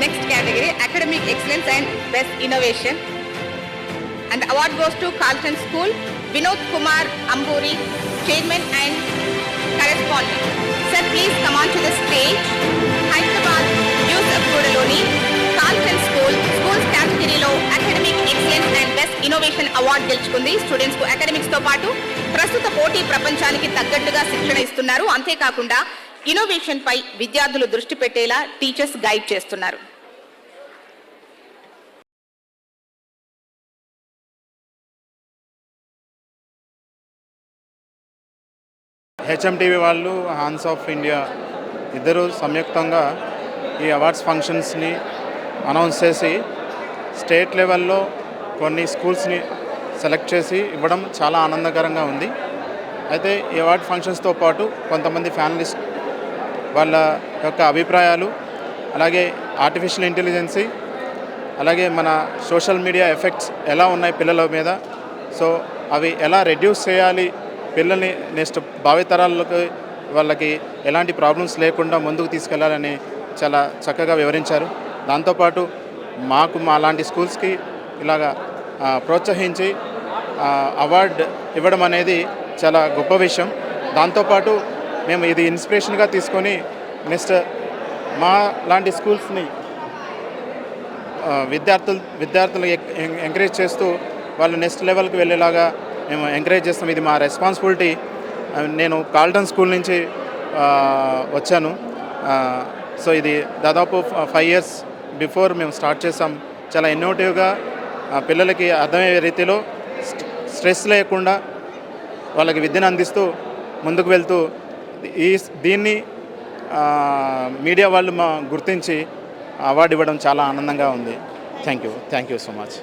next category, Academic Excellence and Best Innovation. And the award goes to Carlton School, Vinod Kumar Amburi, Chairman and Correspondent. Sir, please come on to the stage. Hyderabad, Yusuf Gudaloni, Carlton School, Schools categoryలో Academic Excellence and Best Innovation Award గెలుచుకుంది. Students కు academics తో పాటు ప్రస్తుత పోటీ ప్రపంచానికి తగ్గట్టుగా శిక్షణ ఇస్తున్నారు. అంతేకాకుండా ఇన్నోవేషన్ పై విద్యార్థులు దృష్టి పెట్టేలా టీచర్స్ గైడ్ చేస్తున్నారు. హెచ్ఎంటీవీ వాళ్ళు, హాన్స్ ఆఫ్ ఇండియా ఇద్దరు సంయుక్తంగా ఈ అవార్డ్స్ ఫంక్షన్స్ని అనౌన్స్ చేసి స్టేట్ లెవెల్లో కొన్ని స్కూల్స్ని సెలెక్ట్ చేసి ఇవ్వడం చాలా ఆనందకరంగా ఉంది. అయితే ఈ అవార్డ్ ఫంక్షన్స్తో పాటు కొంతమంది ఫ్యానలిస్ట్ వాళ్ళ యొక్క అభిప్రాయాలు, అలాగే ఆర్టిఫిషియల్ ఇంటెలిజెన్సీ, అలాగే మన సోషల్ మీడియా ఎఫెక్ట్స్ ఎలా ఉన్నాయి పిల్లల మీద, సో అవి ఎలా రెడ్యూస్ చేయాలి, పిల్లల్ని నెక్స్ట్ భావితరాలకు వాళ్ళకి ఎలాంటి ప్రాబ్లమ్స్ లేకుండా ముందుకు తీసుకెళ్లాలని చాలా చక్కగా వివరించారు. దాంతోపాటు మా లాంటి స్కూల్స్కి ఇలాగా ప్రోత్సహించి అవార్డు ఇవ్వడం అనేది చాలా గొప్ప విషయం. దాంతోపాటు మేము ఇది ఇన్స్పిరేషన్గా తీసుకొని నెక్స్ట్ మా లాంటి స్కూల్స్ని విద్యార్థులు ఎంకరేజ్ చేస్తూ వాళ్ళు నెక్స్ట్ లెవెల్కి వెళ్ళేలాగా మేము ఎంకరేజ్ చేస్తాం. ఇది మా రెస్పాన్సిబిలిటీ. నేను కాల్టన్ స్కూల్ నుంచి వచ్చాను. సో ఇది దాదాపు 5 years బిఫోర్ మేము స్టార్ట్ చేసాం. చాలా ఇన్నోవేటివ్గా పిల్లలకి అర్థమయ్యే రీతిలో స్ట్రెస్ లేకుండా వాళ్ళకి విద్యను అందిస్తూ ముందుకు వెళ్తూ దీన్ని మీడియా వాళ్ళు గుర్తించి అవార్డు ఇవ్వడం చాలా ఆనందంగా ఉంది. Thank you so much.